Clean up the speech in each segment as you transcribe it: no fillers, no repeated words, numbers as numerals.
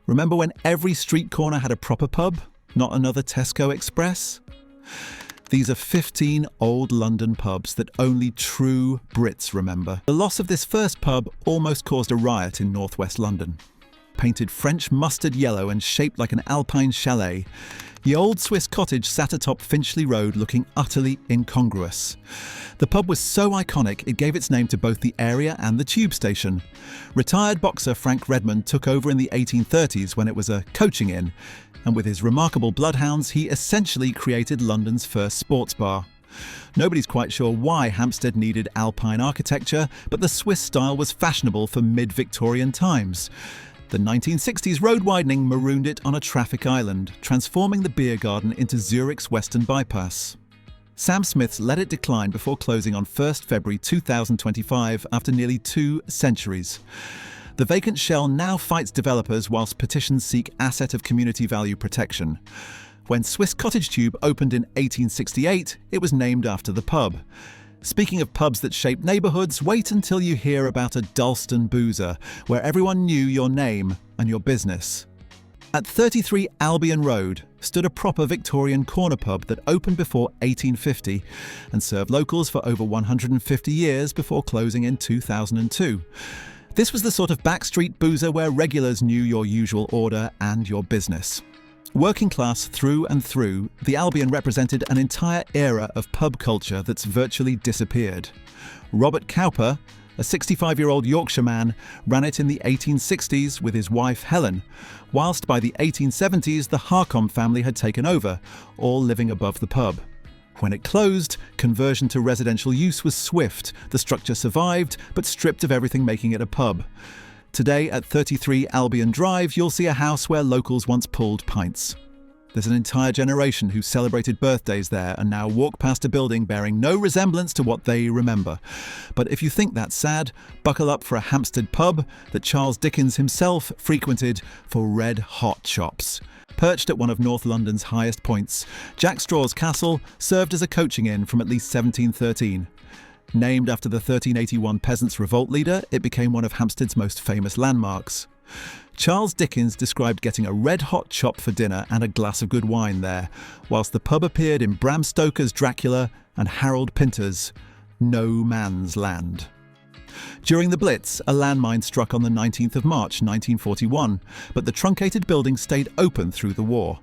Remember when every street corner had a proper pub, not another Tesco Express? These are 15 old London pubs that only true Brits remember. The loss of this first pub almost caused a riot in northwest London. Painted French mustard yellow and shaped like an Alpine chalet, the old Swiss cottage sat atop Finchley Road looking utterly incongruous. The pub was so iconic it gave its name to both the area and the tube station. Retired boxer Frank Redmond took over in the 1830s when it was a coaching inn, and with his remarkable bloodhounds he essentially created London's first sports bar. Nobody's quite sure why Hampstead needed Alpine architecture, but the Swiss style was fashionable for mid-Victorian times. The 1960s road widening marooned it on a traffic island, transforming the beer garden into Zurich's western bypass. Sam Smith's let it decline before closing on 1st February 2025 after nearly 2 centuries. The vacant shell now fights developers whilst petitions seek asset of community value protection. When Swiss Cottage Tube opened in 1868, it was named after the pub. Speaking of pubs that shape neighbourhoods, wait until you hear about a Dalston boozer, where everyone knew your name and your business. At 33 Albion Road stood a proper Victorian corner pub that opened before 1850 and served locals for over 150 years before closing in 2002. This was the sort of backstreet boozer where regulars knew your usual order and your business. Working class through and through, the Albion represented an entire era of pub culture that's virtually disappeared. Robert Cuppa, a 65-year-old Yorkshire man, ran it in the 1860s with his wife Helen, whilst by the 1870s the Harcombe family had taken over, all living above the pub. When it closed, conversion to residential use was swift. The structure survived, but stripped of everything making it a pub. Today at 33 Albion Drive, you'll see a house where locals once pulled pints. There's an entire generation who celebrated birthdays there and now walk past a building bearing no resemblance to what they remember. But if you think that's sad, buckle up for a Hampstead pub that Charles Dickens himself frequented for red-hot chops. Perched at one of North London's highest points, Jack Straw's Castle served as a coaching inn from at least 1713. Named after the 1381 Peasants' Revolt leader, it became one of Hampstead's most famous landmarks. Charles Dickens described getting a red-hot chop for dinner and a glass of good wine there, whilst the pub appeared in Bram Stoker's Dracula and Harold Pinter's No Man's Land. During the Blitz, a landmine struck on the 19th of March 1941, but the truncated building stayed open through the war.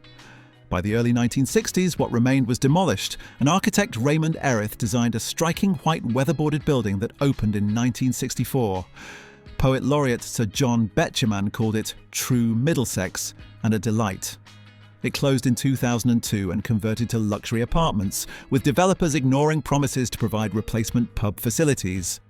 By the early 1960s, what remained was demolished, and architect Raymond Erith designed a striking white weatherboarded building that opened in 1964. Poet laureate Sir John Betjeman called it true Middlesex and a delight. It closed in 2002 and converted to luxury apartments, with developers ignoring promises to provide replacement pub facilities.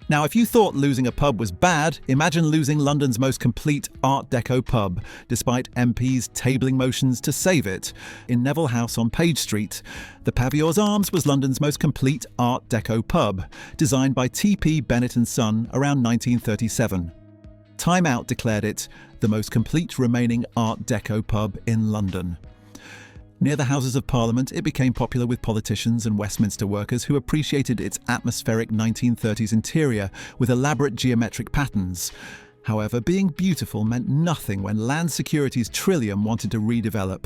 Now, if you thought losing a pub was bad, imagine losing London's most complete Art Deco pub, despite MPs tabling motions to save it. In Neville House on Page Street, the Pavior's Arms was London's most complete Art Deco pub, designed by T.P. Bennett & Son around 1937. Time Out declared it the most complete remaining Art Deco pub in London. Near the Houses of Parliament, it became popular with politicians and Westminster workers who appreciated its atmospheric 1930s interior with elaborate geometric patterns. However, being beautiful meant nothing when Land Security's Trillium wanted to redevelop.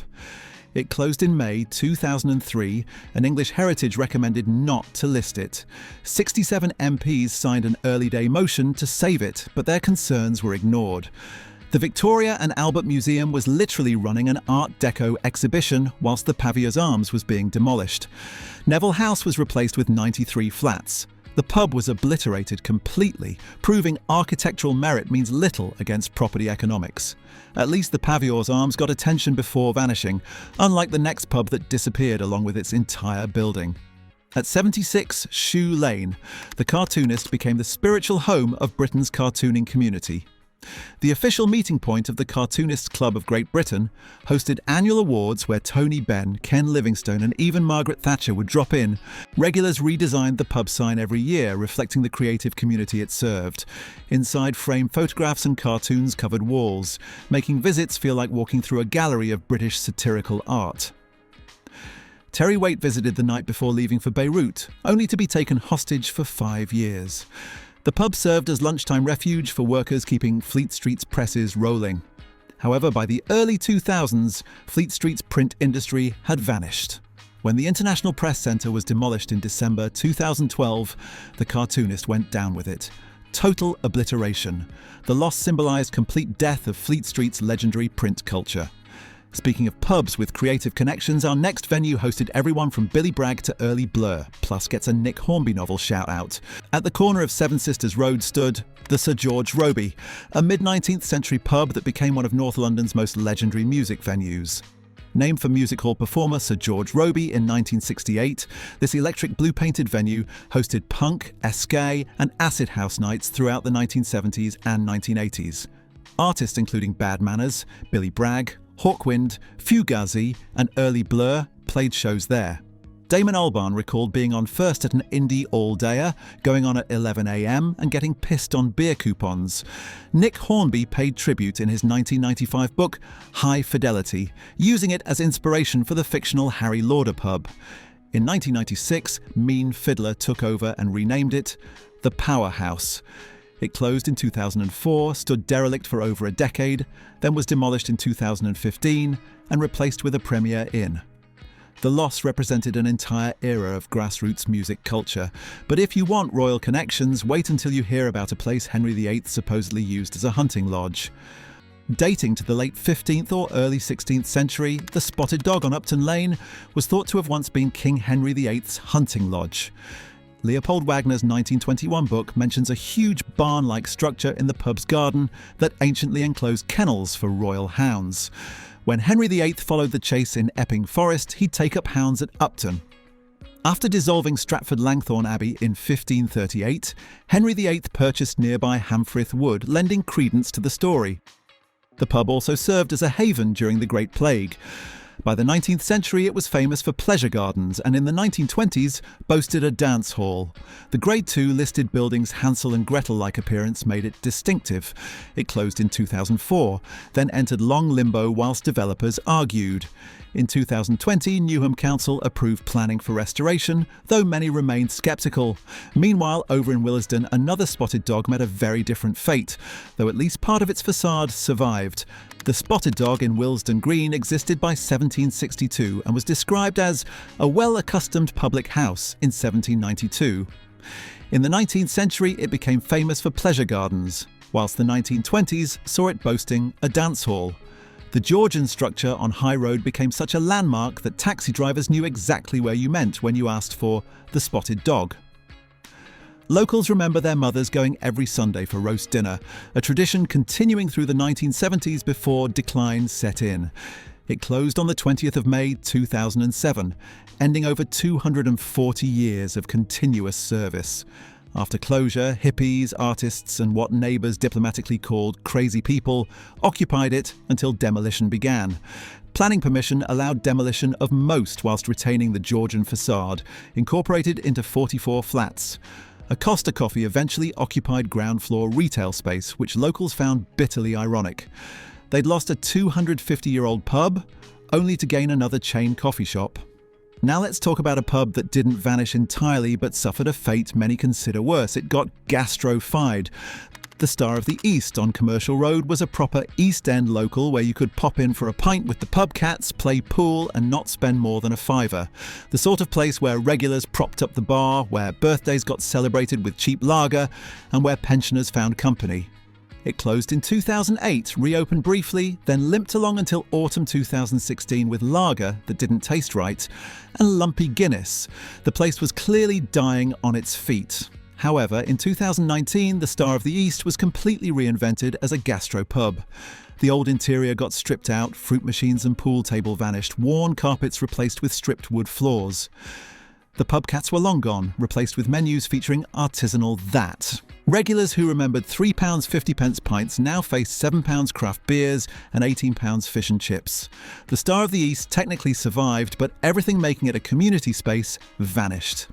It closed in May 2003, and English Heritage recommended not to list it. 67 MPs signed an early day motion to save it, but their concerns were ignored. The Victoria and Albert Museum was literally running an Art Deco exhibition whilst the Pavior's Arms was being demolished. Neville House was replaced with 93 flats. The pub was obliterated completely, proving architectural merit means little against property economics. At least the Pavior's Arms got attention before vanishing, unlike the next pub that disappeared along with its entire building. At 76 Shoe Lane, the cartoonist became the spiritual home of Britain's cartooning community. The official meeting point of the Cartoonists Club of Great Britain hosted annual awards where Tony Benn, Ken Livingstone and even Margaret Thatcher would drop in. Regulars redesigned the pub sign every year, reflecting the creative community it served. Inside, framed photographs and cartoons covered walls, making visits feel like walking through a gallery of British satirical art. Terry Waite visited the night before leaving for Beirut, only to be taken hostage for 5 years. The pub served as lunchtime refuge for workers keeping Fleet Street's presses rolling. However, by the early 2000s, Fleet Street's print industry had vanished. When the International Press Centre was demolished in December 2012, the cartoonist went down with it. Total obliteration. The loss symbolised complete death of Fleet Street's legendary print culture. Speaking of pubs with creative connections, our next venue hosted everyone from Billy Bragg to early Blur, plus gets a Nick Hornby novel shout-out. At the corner of Seven Sisters Road stood the Sir George Robey, a mid-19th century pub that became one of North London's most legendary music venues. Named for music hall performer Sir George Robey in 1968, this electric blue-painted venue hosted punk, ska and acid house nights throughout the 1970s and 1980s. Artists including Bad Manners, Billy Bragg, Hawkwind, Fugazi and early Blur played shows there. Damon Albarn recalled being on first at an indie all-dayer, going on at 11 a.m. and getting pissed on beer coupons. Nick Hornby paid tribute in his 1995 book, High Fidelity, using it as inspiration for the fictional Harry Lauder pub. In 1996, Mean Fiddler took over and renamed it the Powerhouse. It closed in 2004, stood derelict for over a decade, then was demolished in 2015 and replaced with a Premier Inn. The loss represented an entire era of grassroots music culture, but if you want royal connections, wait until you hear about a place Henry VIII supposedly used as a hunting lodge. Dating to the late 15th or early 16th century, the Spotted Dog on Upton Lane was thought to have once been King Henry VIII's hunting lodge. Leopold Wagner's 1921 book mentions a huge barn-like structure in the pub's garden that anciently enclosed kennels for royal hounds. When Henry VIII followed the chase in Epping Forest, he'd take up hounds at Upton. After dissolving Stratford Langthorne Abbey in 1538, Henry VIII purchased nearby Hamfrith Wood, lending credence to the story. The pub also served as a haven during the Great Plague. By the 19th century, it was famous for pleasure gardens, and in the 1920s boasted a dance hall. The Grade II listed building's Hansel and Gretel-like appearance made it distinctive. It closed in 2004, then entered long limbo whilst developers argued. In 2020, Newham Council approved planning for restoration, though many remained sceptical. Meanwhile, over in Willesden, another Spotted Dog met a very different fate, though at least part of its facade survived. The Spotted Dog in Willesden Green existed by 1762 and was described as a well-accustomed public house in 1792. In the 19th century, it became famous for pleasure gardens, whilst the 1920s saw it boasting a dance hall. The Georgian structure on High Road became such a landmark that taxi drivers knew exactly where you meant when you asked for the Spotted Dog. Locals remember their mothers going every Sunday for roast dinner, a tradition continuing through the 1970s before decline set in. It closed on the 20th of May 2007, ending over 240 years of continuous service. After closure, hippies, artists and what neighbours diplomatically called crazy people occupied it until demolition began. Planning permission allowed demolition of most whilst retaining the Georgian facade, incorporated into 44 flats. A Costa Coffee eventually occupied ground floor retail space, which locals found bitterly ironic. They'd lost a 250-year-old pub, only to gain another chain coffee shop. Now let's talk about a pub that didn't vanish entirely but suffered a fate many consider worse. It got gastro-fied. The Star of the East on Commercial Road was a proper East End local where you could pop in for a pint with the pub cats, play pool and not spend more than a fiver. The sort of place where regulars propped up the bar, where birthdays got celebrated with cheap lager and where pensioners found company. It closed in 2008, reopened briefly, then limped along until autumn 2016 with lager that didn't taste right, and lumpy Guinness. The place was clearly dying on its feet. However, in 2019, the Star of the East was completely reinvented as a gastropub. The old interior got stripped out, fruit machines and pool table vanished, worn carpets replaced with stripped wood floors. The pub cats were long gone, replaced with menus featuring artisanal that. Regulars who remembered £3.50 pints now face £7 craft beers and £18 fish and chips. The Star of the East technically survived, but everything making it a community space vanished.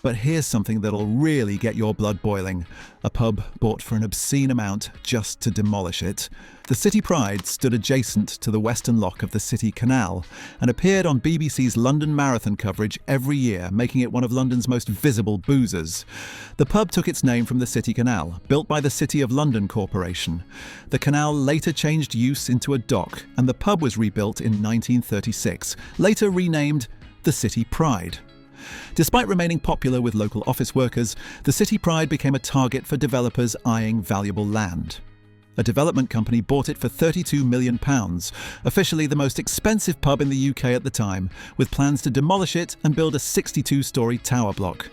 But here's something that'll really get your blood boiling. A pub bought for an obscene amount just to demolish it. The City Pride stood adjacent to the western lock of the City Canal and appeared on BBC's London Marathon coverage every year, making it one of London's most visible boozers. The pub took its name from the City Canal, built by the City of London Corporation. The canal later changed use into a dock, and the pub was rebuilt in 1936, later renamed the City Pride. Despite remaining popular with local office workers, the City Pride became a target for developers eyeing valuable land. A development company bought it for £32 million, officially the most expensive pub in the UK at the time, with plans to demolish it and build a 62-storey tower block.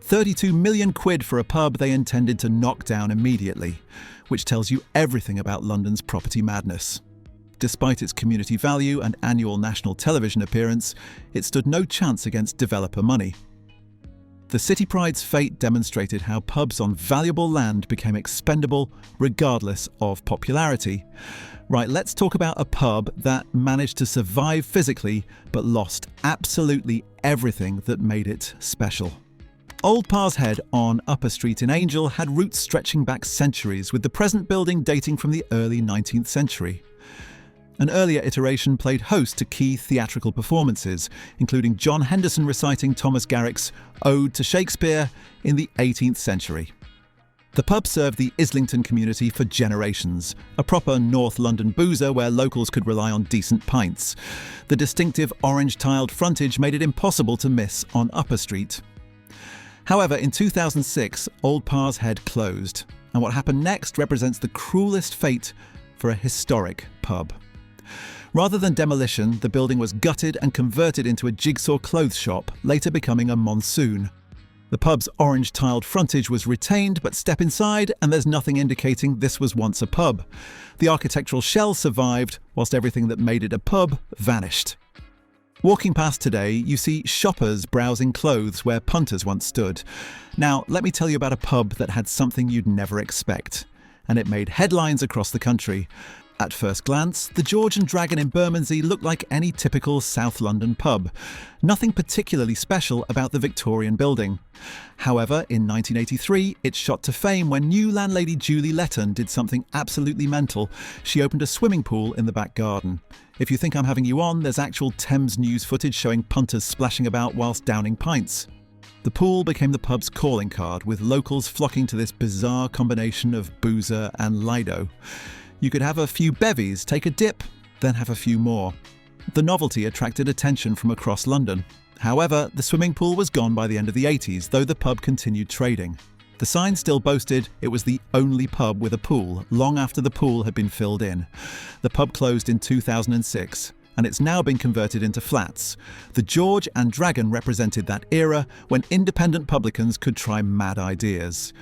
32 million quid for a pub they intended to knock down immediately, which tells you everything about London's property madness. Despite its community value and annual national television appearance, it stood no chance against developer money. The City Pride's fate demonstrated how pubs on valuable land became expendable regardless of popularity. Right, let's talk about a pub that managed to survive physically but lost absolutely everything that made it special. Old Parr's Head on Upper Street in Angel had roots stretching back centuries, with the present building dating from the early 19th century. An earlier iteration played host to key theatrical performances, including John Henderson reciting Thomas Garrick's Ode to Shakespeare in the 18th century. The pub served the Islington community for generations, a proper North London boozer where locals could rely on decent pints. The distinctive orange-tiled frontage made it impossible to miss on Upper Street. However, in 2006, Old Parr's Head closed, and what happened next represents the cruelest fate for a historic pub. Rather than demolition, the building was gutted and converted into a jigsaw clothes shop, later becoming a monsoon. The pub's orange-tiled frontage was retained, but step inside and there's nothing indicating this was once a pub. The architectural shell survived, whilst everything that made it a pub vanished. Walking past today, you see shoppers browsing clothes where punters once stood. Now, let me tell you about a pub that had something you'd never expect, and it made headlines across the country. At first glance, the George and Dragon in Bermondsey looked like any typical South London pub. Nothing particularly special about the Victorian building. However, in 1983, it shot to fame when new landlady Julie Letton did something absolutely mental. She opened a swimming pool in the back garden. If you think I'm having you on, there's actual Thames News footage showing punters splashing about whilst downing pints. The pool became the pub's calling card, with locals flocking to this bizarre combination of boozer and Lido. You could have a few bevies, take a dip, then have a few more. The novelty attracted attention from across London. However, the swimming pool was gone by the end of the 80s, though the pub continued trading. The sign still boasted it was the only pub with a pool, long after the pool had been filled in. The pub closed in 2006, and it's now been converted into flats. The George and Dragon represented that era when independent publicans could try mad ideas.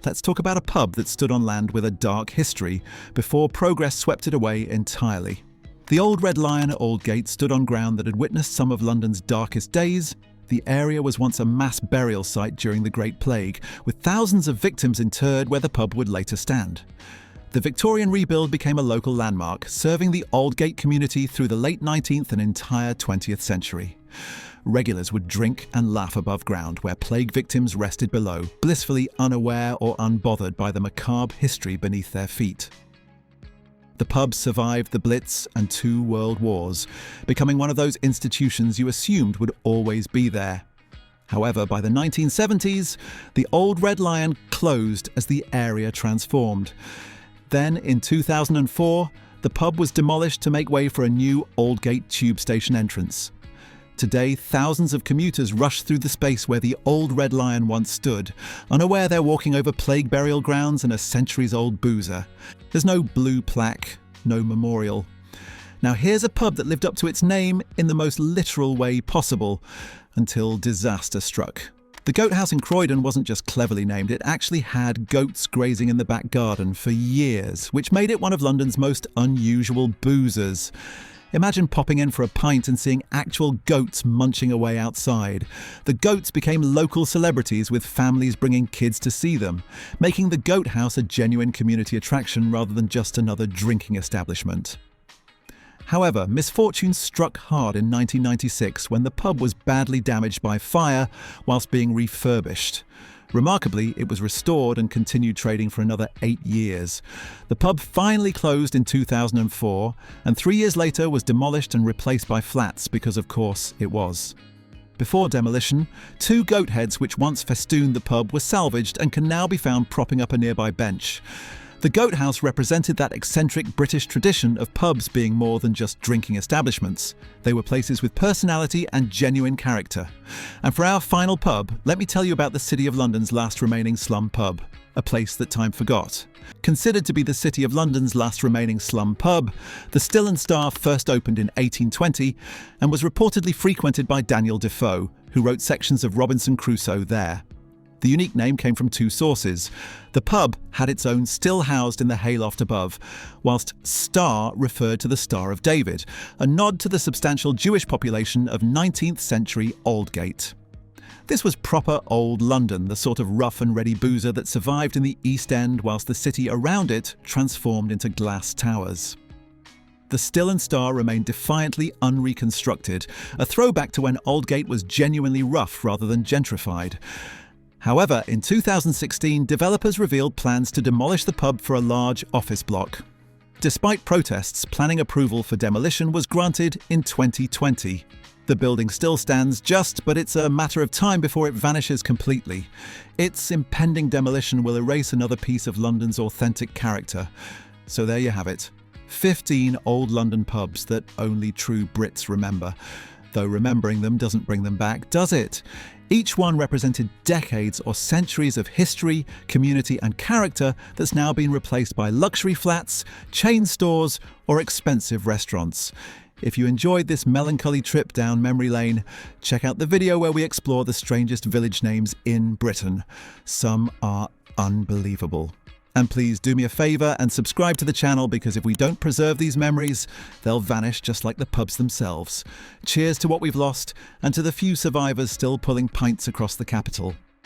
Let's talk about a pub that stood on land with a dark history before progress swept it away entirely. The Old Red Lion at Aldgate stood on ground that had witnessed some of London's darkest days. The area was once a mass burial site during the Great Plague, with thousands of victims interred where the pub would later stand. The Victorian rebuild became a local landmark, serving the Aldgate community through the late 19th and entire 20th century. Regulars would drink and laugh above ground, where plague victims rested below, blissfully unaware or unbothered by the macabre history beneath their feet. The pub survived the Blitz and 2 world wars, becoming one of those institutions you assumed would always be there. However, by the 1970s, the Old Red Lion closed as the area transformed. Then, in 2004, the pub was demolished to make way for a new Aldgate tube station entrance. Today, thousands of commuters rush through the space where the Old Red Lion once stood, unaware they're walking over plague burial grounds and a centuries-old boozer. There's no blue plaque, no memorial. Now here's a pub that lived up to its name in the most literal way possible, until disaster struck. The Goat House in Croydon wasn't just cleverly named, it actually had goats grazing in the back garden for years, which made it one of London's most unusual boozers. Imagine popping in for a pint and seeing actual goats munching away outside. The goats became local celebrities, with families bringing kids to see them, making the Goat House a genuine community attraction rather than just another drinking establishment. However, misfortune struck hard in 1996 when the pub was badly damaged by fire whilst being refurbished. Remarkably, it was restored and continued trading for another 8 years. The pub finally closed in 2004, and 3 years later was demolished and replaced by flats because, of course, it was. Before demolition, 2 goat heads which once festooned the pub were salvaged and can now be found propping up a nearby bench. The goat house represented that eccentric British tradition of pubs being more than just drinking establishments. They were places with personality and genuine character. And for our final pub, let me tell you about the City of London's last remaining slum pub, a place that time forgot. Considered to be the City of London's last remaining slum pub, the Still and Star first opened in 1820 and was reportedly frequented by Daniel Defoe, who wrote sections of Robinson Crusoe there. The unique name came from 2 sources. The pub had its own still housed in the hayloft above, whilst Star referred to the Star of David, a nod to the substantial Jewish population of 19th century Aldgate. This was proper old London, the sort of rough and ready boozer that survived in the East End whilst the city around it transformed into glass towers. The Still and Star remained defiantly unreconstructed, a throwback to when Aldgate was genuinely rough rather than gentrified. However, in 2016, developers revealed plans to demolish the pub for a large office block. Despite protests, planning approval for demolition was granted in 2020. The building still stands but it's a matter of time before it vanishes completely. Its impending demolition will erase another piece of London's authentic character. So there you have it. 15 old London pubs that only true Brits remember. Though remembering them doesn't bring them back, does it? Each one represented decades or centuries of history, community and character that's now been replaced by luxury flats, chain stores or expensive restaurants. If you enjoyed this melancholy trip down memory lane, check out the video where we explore the strangest village names in Britain. Some are unbelievable. And please do me a favour and subscribe to the channel, because if we don't preserve these memories, they'll vanish just like the pubs themselves. Cheers to what we've lost and to the few survivors still pulling pints across the capital.